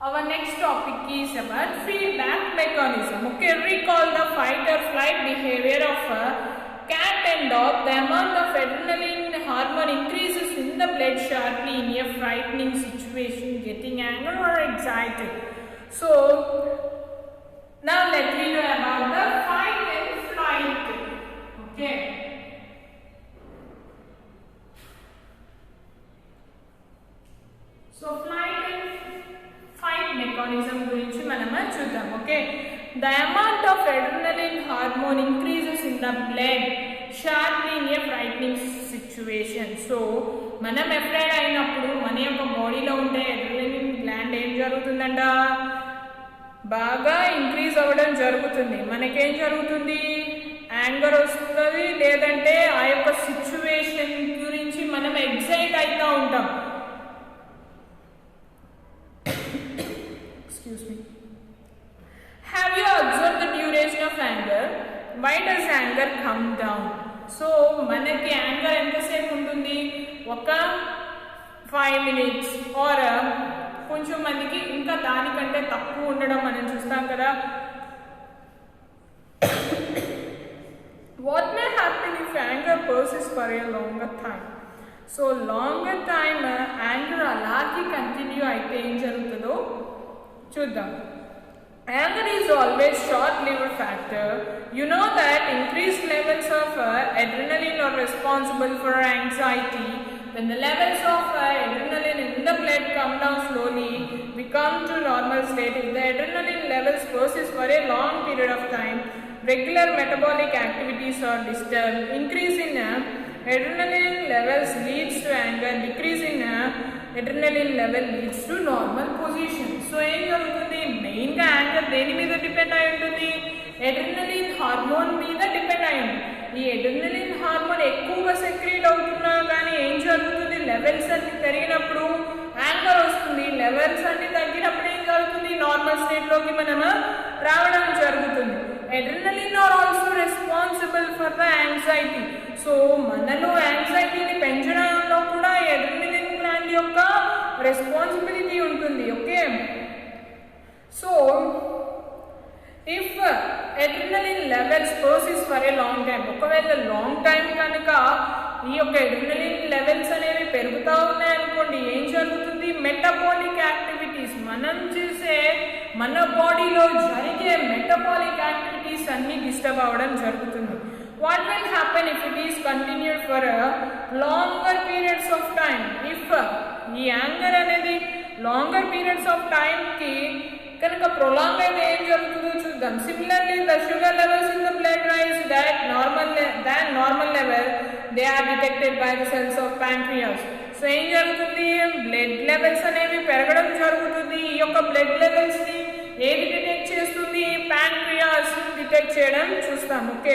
Our next topic is about feedback mechanism. Okay, recall the fight or flight behavior of a cat and dog. The amount of adrenaline hormone increases in the blood sharply in a frightening situation, getting angry or excited. So now let me know about the fight and flight. Okay. So flight and fight mechanism గురించి మనము చూద్దాం. Okay, the amount of adrenaline hormone increases in the blood sharply in a frightening situation. So మనం afraid అయినప్పుడు మన యొక్క బాడీలో ఉండే adrenaline gland ఏం జరుగుతుందంట, బాగా ఇంక్రీజ్ అవ్వడం జరుగుతుంది. మనకేం జరుగుతుంది, యాంగర్ వస్తుంది, లేదంటే ఆ యొక్క సిచ్యువేషన్ గురించి మనం ఎక్సైట్ అవుతూ ఉంటాం. Excuse me. Have you observed the duration of anger? Why does anger come down? So మనకి యాంగర్ ఎంతసేపు ఉంటుంది, ఒక 5 minutes or కొంచెం మందికి ఇంకా దానికంటే తక్కువ ఉండడం మనం చూస్తాం కదా. What may happen if anger persists for a longer time? So longer time anger అలాగే కంటిన్యూ అయితే ఏం జరుగుతుందో చూద్దాం. Anger is always short-lived factor. You know that increased levels of adrenaline are responsible for anxiety. When the levels of adrenaline in the blood come down slowly, we come to normal state. If the adrenaline levels persist for a long period of time, regular metabolic activities are disturbed. Increase in adrenaline levels leads to anger. Decrease in adrenaline level leads to normal position. So ఏం జరుగుతుంది, main గా anger దేని మీద depend అయి ఉంటుంది, adrenaline hormone మీద depend అయి ఉంటుంది. ఈ adrenaline హార్మోన్ ఎక్కువగా సెక్రీట్ అవుతున్నా కానీ ఏం జరుగుతుంది, లెవెల్స్ అన్ని పెరిగినప్పుడు యాంగర్ వస్తుంది, లెవెల్స్ అన్ని తగ్గినప్పుడు ఏం జరుగుతుంది, నార్మల్ స్టేట్ లోకి మనం రావడం జరుగుతుంది. adrenaline are also responsible for the anxiety. So మనలో యాంగ్జైటీని పెంచడంలో కూడా adrenaline gland యొక్క రెస్పాన్సిబిలిటీ ఉంటుంది. Okay, so if adrenaline levels persist for a long time, ఒకవేళ లాంగ్ టైం కనుక ఈ యొక్క adrenaline levels అనేవి పెరుగుతూ ఉన్నాయనుకోండి, ఏం జరుగుతుంది, మెటబాలిక్ యాక్టివిటీస్, మనం చేసే మన బాడీలో జరిగే మెటబాలిక్ యాక్టివిటీస్ అన్ని డిస్టర్బ్ అవ్వడం జరుగుతుంది. What will happen if it is continued for a longer periods of time? If ఈ యాంగర్ అనేది లాంగర్ పీరియడ్స్ ఆఫ్ టైం కి కనుక ప్రొలాంగ్ అయితే ఏం జరుగుతుందో చూద్దాం. Similarly the sugar levels in the blood rise than normal level they are detected by the cells of pancreas. సో ఏం జరుగుతుంది, బ్లడ్ లెవెల్స్ అనేవి పెరగడం జరుగుతుంది. ఈ యొక్క బ్లడ్ లెవెల్స్ ని ఏది డిటెక్ట్ చేస్తుంది, ప్యాంక్రియాస్ డిటెక్ట్ చేయడం చూస్తాం. Okay,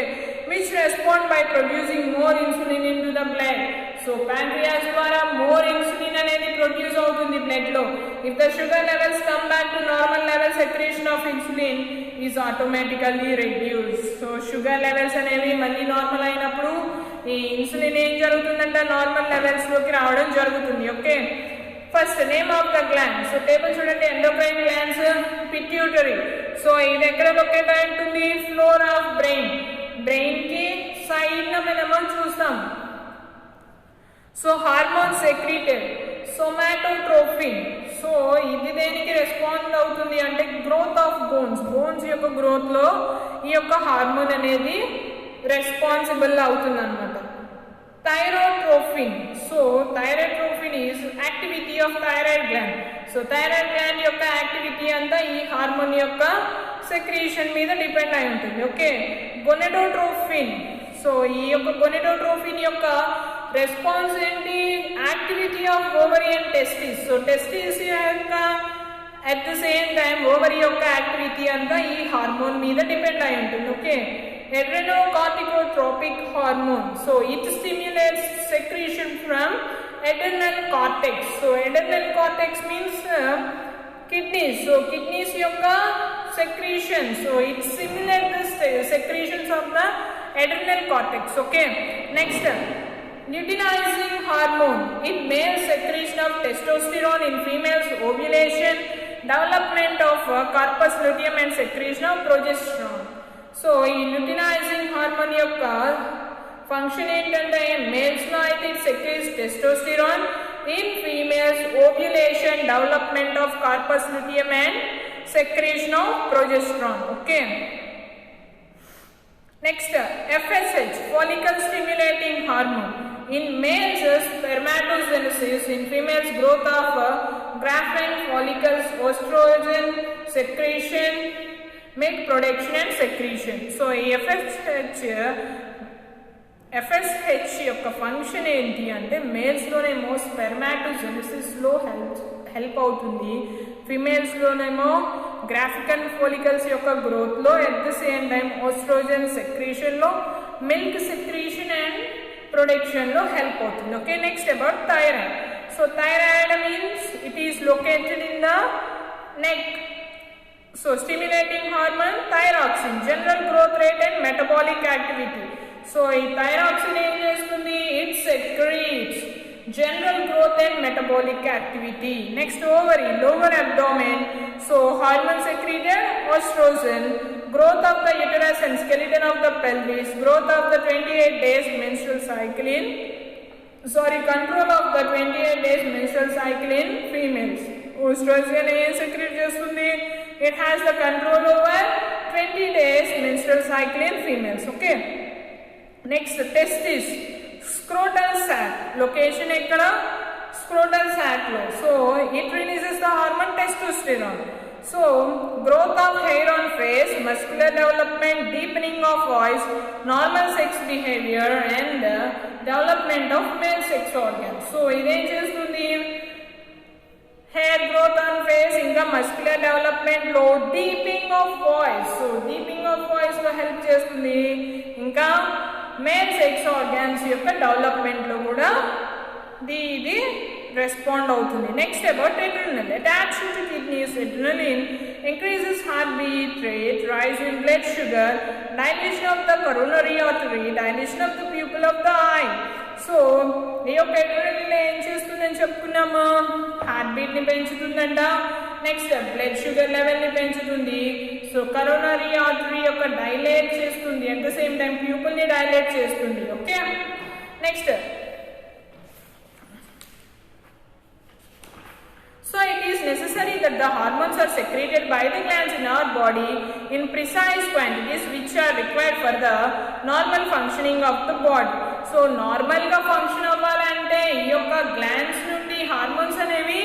which respond by producing more insulin in to the blood. So pancreas ద్వారా మోర్ ఇన్సులిన్ అనేది ప్రొడ్యూస్ అవుతుంది బ్లడ్ లో. If the sugar levels come back to normal level, secretion of insulin is automatically reduce. So sugar levels అనేవి మళ్ళీ normal అయినప్పుడు ఈ insulin ఏం జరుగుతుందంట, నార్మల్ లెవెల్స్ లోకి రావడం జరుగుతుంది. Okay, first name of the gland. So table చూడండి, ఎండోక్రైన్ గ్లాండ్స్, పిట్యూటరీ. సో ఇది ఎక్కడ లొకేట్ అయి ఉంటుంది, ఫ్లోర్ ఆఫ్ బ్రెయిన్, బ్రెయిన్ కి సైడ్ మనం చూస్తాం. So hormone secreted, somatotrophin. So ఇది దేనికి రెస్పాండ్ అవుతుంది అంటే గ్రోత్ ఆఫ్ బోన్స్, బోన్స్ యొక్క గ్రోత్ లో ఈ యొక్క హార్మోన్ అనేది రెస్పాన్సిబుల్ అవుతుంది అనమాట. Thyrotrophin. So thyrotrophin is activity of thyroid gland. So thyroid gland యొక్క యాక్టివిటీ అంతా ఈ హార్మోన్ యొక్క సెక్రీషన్ మీద డిపెండ్ అయి ఉంటుంది. ఓకే, గొనెడోట్రోఫిన్. సో ఈ యొక్క గొనెడోట్రోఫిన్ యొక్క రెస్పాన్స్ ఏంటి, activity of ovary and testis. So testis యొక్క at the same time ovary యొక్క యాక్టివిటీ అంతా ఈ హార్మోన్ మీద డిపెండ్ అయి ఉంటుంది. Okay, adrenocorticotropic hormone. So it stimulates secretion from adrenal cortex. So adrenal cortex means kidneys. So kidneys yokka secretion. So it stimulates the secretions of the adrenal cortex. Okay, next luteinizing hormone. In male, secretion of testosterone, in females ovulation, development of corpus luteum and secretion of progesterone. So ఈ luteinising hormone యొక్క function ఏంటంటే males లో అయితే it secretes testosterone, in females ovulation, development of corpus luteum and secretion of progesterone. Okay, next FSH, follicle stimulating hormone. In males spermatogenesis, in females growth of Graafian follicles, estrogen secretion, milk production and secretion. So FSH యొక్క function ఏంటి అంటే males లోనేమో spermatogenesis లో help అవుతుంది, females లోనేమో Graafian follicles యొక్క growth లో, at the same time oestrogen secretion లో, మిల్క్ సెక్రీషన్ అండ్ ప్రొడక్షన్ లో హెల్ప్ అవుతుంది. Okay, next about thyroid. So thyroid means it is located in the neck. So stimulating hormone thyroxine, general growth rate and metabolic activity. So ఈ thyroxine ఏం చేస్తుంది? It secretes general growth and metabolic activity. Next ovary, lower abdomen. So hormone secreted oestrogen, growth of the uterus and skeleton of the pelvis, growth of the 28 days menstrual cycle in control of the 28 days menstrual cycle in females. Estrogen is secrete chestundi, it has the control over 20 days menstrual cycle in females. Okay, next testis, scrotal sac, location ekkada? Scrotal sac lo. So it releases the hormone testosterone. So growth of hair on face, muscular development, deepening of voice, normal sex behavior and development of male sex organs. So idem chestundi, hair growth on face, inga muscular development lo, deepening of voice. So deepening of voice lo help chestundi, inga male sex organs yokka development lo kuda ఇది respond అవుతుంది. Next about adrenal, attached to kidneys, adrenaline increases heartbeat rate, rise in blood sugar, dilation of the coronary artery, dilation of the pupil of the eye. So ఈ యొక్క adrenaline ఏం చేస్తుందని చెప్పుకున్నాము? Heart beat ని పెంచుతుందంట, next blood sugar level ని పెంచుతుంది, so coronary artery యొక్క dilate చేస్తుంది, at the same time pupil ని డైలేట్ చేస్తుంది. Okay, next so it is necessary that the hormones are secreted by the glands in our body in precise quantities which are required for the normal functioning of the body. So normal ga function avvalante ee yokka glands nundi hormones anevi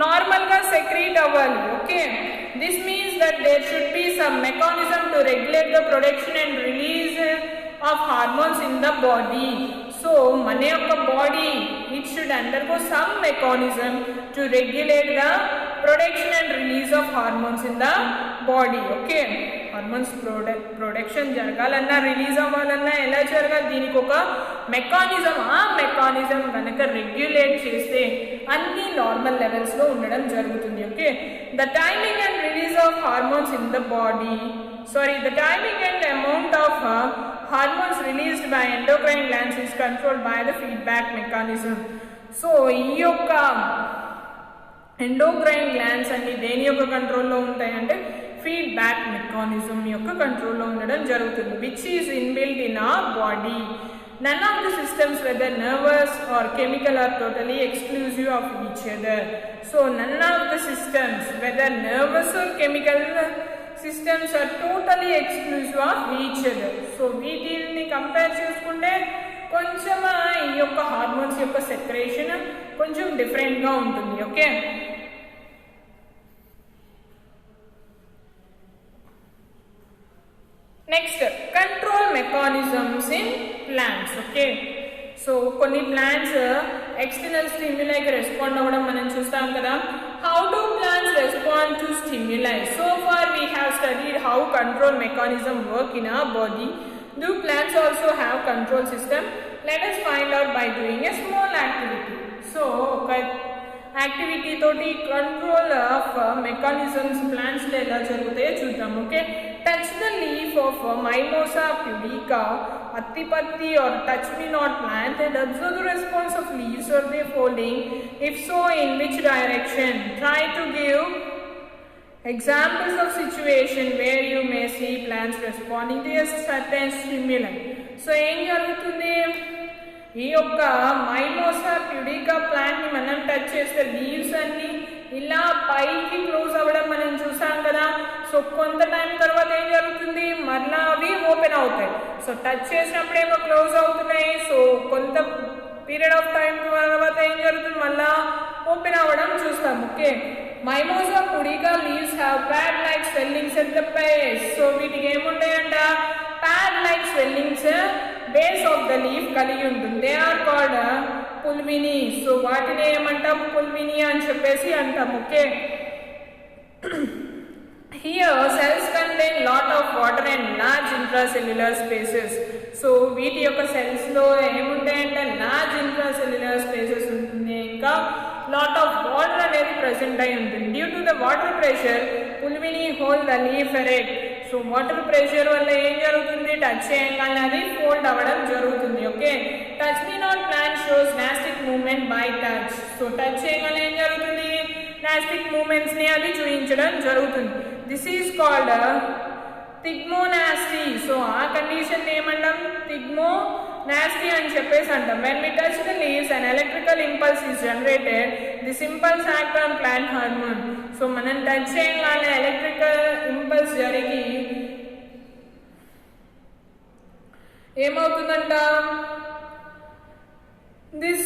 normal ga secrete avvali. Okay, this means that there should be some mechanism to regulate the production and release of hormones in the body. So మన యొక్క body it should undergo some mechanism to regulate the production and release of hormones in the body. Okay, hormones production జరగాలన్నా release అవ్వాలన్నా ఎలా జరగాలి? దీనికి ఒక mechanism, ఆ mechanism కనుక రెగ్యులేట్ చేస్తే అన్ని నార్మల్ లెవెల్స్ లో ఉండడం జరుగుతుంది. Okay, the timing and release of hormones in the body, the timing and amount of hormones released by endocrine glands is controlled by the feedback mechanism. So ఈ యొక్క endocrine glands అన్ని దేని యొక్క కంట్రోల్లో ఉంటాయంటే ఫీడ్బ్యాక్ మెకానిజం యొక్క కంట్రోల్లో ఉండడం జరుగుతుంది, which is inbuilt in our body. None of the systems, whether nervous or chemical, are totally exclusive of each other. So none of the systems, whether nervous or chemical systems, are totally exclusive of each other. So వీటిని compare చేసుకుంటే కొంచెం ఈ యొక్క hormones యొక్క secretion కొంచెం different గా ఉంటుంది. Okay, next control mechanisms in plants. Okay, so కొన్ని ప్లాంట్స్ ఎక్స్టర్నల్ స్టిమ్యులైకి రెస్పాండ్ అవ్వడం మనం చూస్తాం కదా. How do plants respond to stimuli? So far we have studied how control mechanism work in our body. Do plants also have control system? Let us find out by doing a small activity. So activity toti control of mechanisms plants lo ela jarugutayo chuddam. Okay, touch the leaf of Mimosa pudica, attipatti or touch me not plant and observe the response of leaves. Are they folding? If so, in which direction? Try to give Examples of situation where you may see plants responding to a certain stimuli. So ఏం జరుగుతుంది, ఈ యొక్క మైమోసా ప్యూడికా plant ని మనం touch చేస్తే leaves అన్ని ఇలా పైకి క్లోజ్ అవ్వడం మనం చూసాం కదా. సో కొంత టైం తర్వాత ఏం జరుగుతుంది, మళ్ళా అవి ఓపెన్ అవుతాయి. సో టచ్ చేసినప్పుడు ఏమో క్లోజ్ అవుతున్నాయి. సో కొంత పీరియడ్ ఆఫ్ టైం తర్వాత ఏం జరుగుతుంది, మళ్ళా ఓపెన్ అవ్వడం చూస్తాం. Okay, Mimosa pudica leaves have pad like swellings at the base. So వీటికి ఏముంటాయంట, pad like swellings base of the leaf కలిగి ఉంటుంది. They are called pulvini. So వాటిని ఏమంటాం, పుల్విని అని చెప్పేసి అంటాం. Okay, here cells contain lot of water and large intracellular spaces. So వీటి యొక్క సెల్స్ లో ఏముంటాయంటే లార్జ్ ఇంట్రాసెల్యులర్ స్పేసెస్ ఉంటుంది, ఇంకా లాట్ ఆఫ్ వాటర్ అనేది ప్రెసెంట్ అయి ఉంటుంది. Due to the water pressure pulvini hold the leaf erect. So water pressure వల్ల ఏం జరుగుతుంది, టచ్ చేయగానే అది ఫోల్డ్ అవ్వడం జరుగుతుంది. Okay, touch me not plant shows nastic movement by touch. So touch చేయగానే ఏం జరుగుతుంది, నాస్టిక్ మూవ్మెంట్స్ ని అది చూపించడం జరుగుతుంది. This is called thigmonasty. So ఆ కండిషన్ ఏమంటాం, థిగ్మోనాస్టీ అని చెప్పేసి అంటాం. when we touch the leaves an electrical impulse is generated. this impulse act on plant hormone. So మనం టచ్ చేయగానే ఎలక్ట్రికల్ ఇంపల్స్ జరిగి ఏమవుతుందంట, this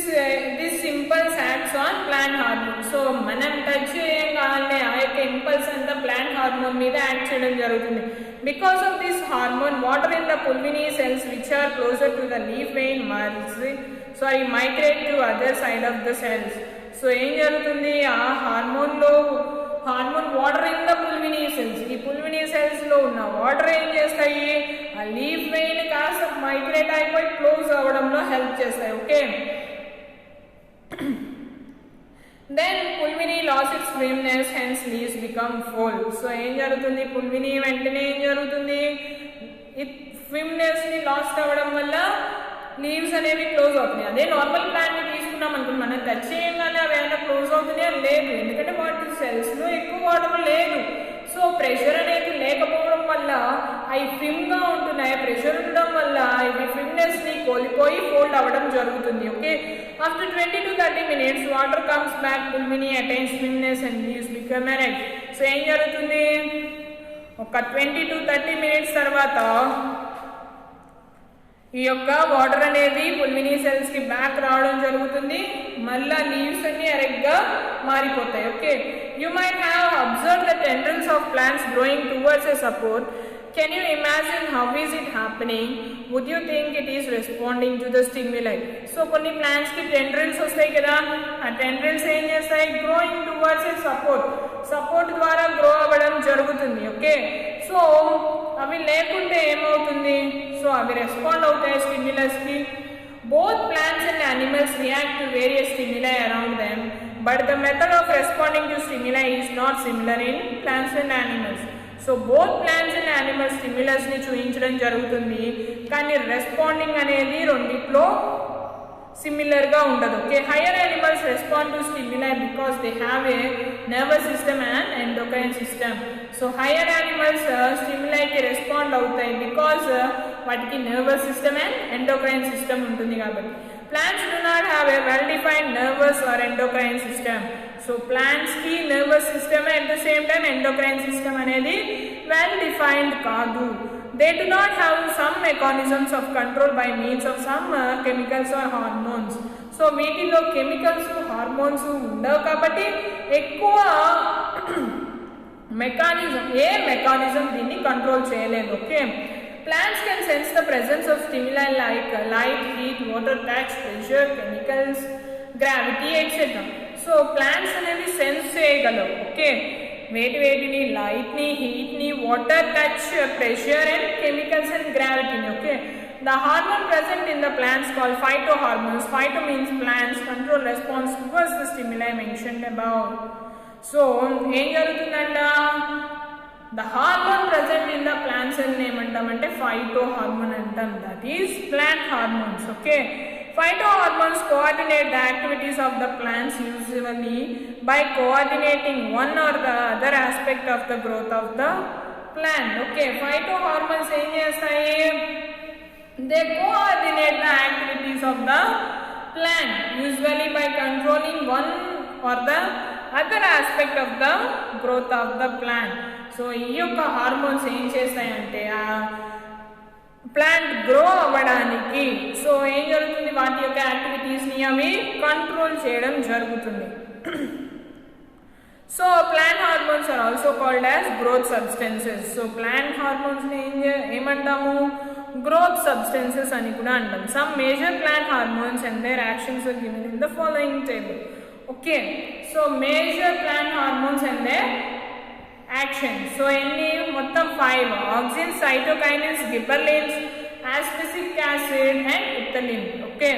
impulse acts on plant hormone. So మనం touch చేయగానే ఆ యొక్క ఇంపల్స్ అంతా ప్లాంట్ హార్మోన్ మీద act చేయడం జరుగుతుంది. Because of this hormone water in the pulvini cells which are closer to the leaf vein migrate to other side of the cells. So ఏం జరుగుతుంది, ఆ hormone water in the pulvini cells, ఈ pulvini cells లో ఉన్న water ఏం చేస్తాయి, ఆ leaf vein కాస్త మైగ్రేట్ అయిపోయి క్లోజ్ అవ్వడంలో హెల్ప్ చేస్తాయి. Okay, then pulvini lost its firmness, hence leaves become full. So ఏం జరుగుతుంది, పుల్విని వెంటనే ఏం జరుగుతుంది, ఫిమ్నెస్ ని లాస్ట్ అవ్వడం వల్ల లీవ్స్ అనేవి క్లోజ్ అవుతున్నాయి. అదే నార్మల్ ప్లాంట్ ని తీసుకున్నాం అనుకుని మనం టచ్ చేయగానే అవి ఏమైనా క్లోజ్ అవుతున్నాయా, లేదు. ఎందుకంటే వాటి సెల్స్ లో ఎక్కువ వాటర్ లేదు. సో ప్రెషర్ అనేది లేకపోవడం వల్ల అవి ఫిమ్ గా ఉంటున్నాయి. ప్రెషర్ ఉండడం వల్ల ఇవి ఫిమ్నెస్ ని కోల్పోయి ఫోల్డ్ అవ్వడం జరుగుతుంది. Okay, after 20 to 30 minutes water comes back, pulvini attains firmness and leaves become erect. So ఏం జరుగుతుంది, ఒక 20 to 30 minutes తర్వాత ఈ యొక్క వాటర్ అనేది పుల్విని సెల్స్ కి బ్యాక్ రావడం జరుగుతుంది. మళ్ళా లీవ్స్ అన్ని ఎరెక్ట్ గా మారిపోతాయి. Okay, you might have observe the tendrils of plants growing towards a support. Can you imagine how is it happening? Would you think it is responding to the stimuli? So కొన్ని plants కి tendrils వస్తాయి కదా, ఆ tendrils ఏం చేస్తాయి, growing towards a support ద్వారా grow అవ్వడం జరుగుతుంది. ఓకే, సో అవి లేకుంటే ఏమవుతుంది, సో అవి రెస్పాండ్ అవుతాయి స్టిమ్యులస్ కి. Both plants and animals react to various stimuli around them, but the method of responding to stimuli is not similar in plants and animals. So both plants and animals stimulus ని చూపించడం జరుగుతుంది, కానీ responding అనేది రెండిట్లో similar గా ఉండదు. Okay, higher animals respond to stimuli because they have a nervous system and endocrine system. So higher animals స్టిమ్యులైకి respond అవుతాయి బికాస్ వాటికి nervous system and endocrine system ఉంటుంది కాబట్టి. Plants do not have a well defined nervous or endocrine system. So plants కి nervous system at the same time endocrine system అనేది well defined కాదు. They do not have some mechanisms of control by means of some chemicals or hormones. So వీటిలో chemicals hormones ఉండవు కాబట్టి ఎక్కువ mechanism దీన్ని control చేయలేదు. Okay, plants can sense the presence of stimuli like light, heat, water, touch, pressure, chemicals, gravity etcetera. So plants అనేవి sense చేయగలవు. Okay, వేటిని, light ని, హీట్ ని, water, touch, pressure and chemicals and గ్రావిటీని. Okay, the hormone present in the plants called phytohormones. Phyto means plants control response towards the stimuli mentioned above. So ఏం జరుగుతుందంట, the hormone present in the plants అని ఏమంటామంటే phytohormone అంటాం, that is plant hormones. Okay, Phytohormones coordinate the activities of the plants usually by coordinating one or the other aspect of the growth of the plant. Okay, phytohormones em chestayi? They coordinate the activities of the plant usually by controlling one or the other aspect of the growth of the plant. So ఈ యొక్క hormones ఏం చేస్తాయంటే plant grow అవ్వడానికి so ఏం జరుగుతుంది, వాటి యొక్క యాక్టివిటీస్ని అవి కంట్రోల్ చేయడం జరుగుతుంది. So plant hormones are also called as growth substances. So plant హార్మోన్స్ని ఏమంటాము, గ్రోత్ సబ్స్టెన్సెస్ అని కూడా అంటాం. Some major plant hormones and their actions are given in the following table. Okay, so major plant hormones and their action. So ఎన్ని, మొత్తం 5: auxin, cytokinins, gibberellins, aspartic acid and ethylene. Okay,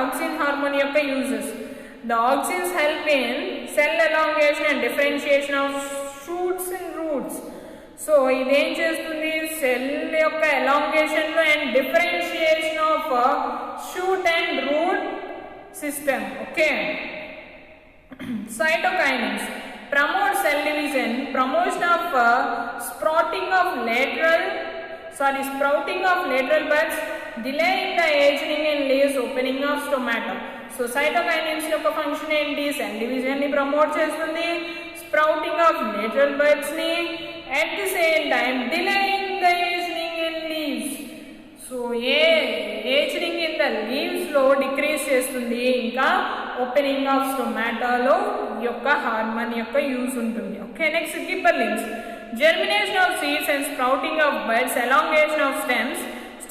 auxin hormone యొక్క uses. The auxins help in cell elongation and differentiation of shoots and roots. So ఇదేం చేస్తుంది, cell యొక్క elongation లో and differentiation of shoot and root system. Okay, cytokinins promote cell division, promotion of sprouting of lateral buds, delaying the aging and leaves, opening of stomata. So cytokinins యొక్క function ఏంటి, cell division ని promote చేస్తుంది, sprouting of lateral birds ని, at the same time delaying the ageing in leaves. So ageing in the leaves లో decrease చేస్తుంది, ఇంకా opening of స్టొమాటాలో యొక్క hormone యొక్క యూజ్ ఉంటుంది. Okay, next gibberellins. Germination of seeds and sprouting of birds, elongation of stems,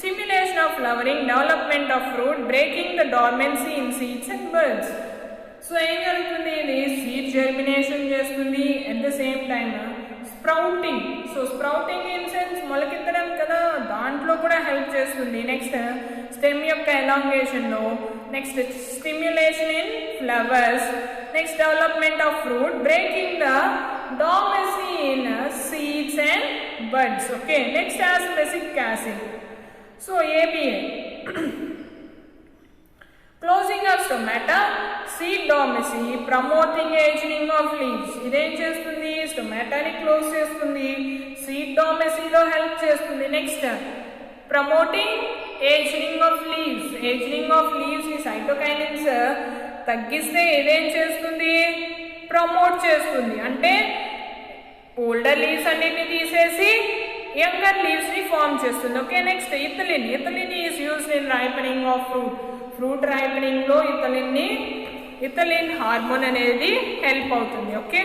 stimulation of flowering, development of fruit, breaking the dormancy in seeds and buds. So ఏం జరుగుతుంది, ఇది seed germination చేస్తుంది, at the same time sprouting. So sprouting in sense మొలకెత్తడం కదా, దాంట్లో కూడా help చేస్తుంది. Next stem యొక్క ఎలాంగేషన్ లో, next stimulation in flowers, next development of fruit, breaking the dormancy in seeds and buds. Okay, next aspartic acid. So APA closing of stomata, seed dormancy, promoting aging of leaves. ఇదేం చేస్తుంది, స్టొమాటాని close చేస్తుంది, seed dormancy లో help చేస్తుంది. Next promoting ageing of leaves. Ageing of leaves ని cytokinins తగ్గిస్తే ఇదేం చేస్తుంది, promote చేస్తుంది. అంటే ఓల్డర్ లీవ్స్ అన్నిటిని తీసేసి younger leaves ni form చేస్తుంది. Okay, next ethylene. Ethylene is used in ripening of fruit ripening లో ఇథిలిన్ హార్మోన్ అనేది హెల్ప్ అవుతుంది. ఓకే.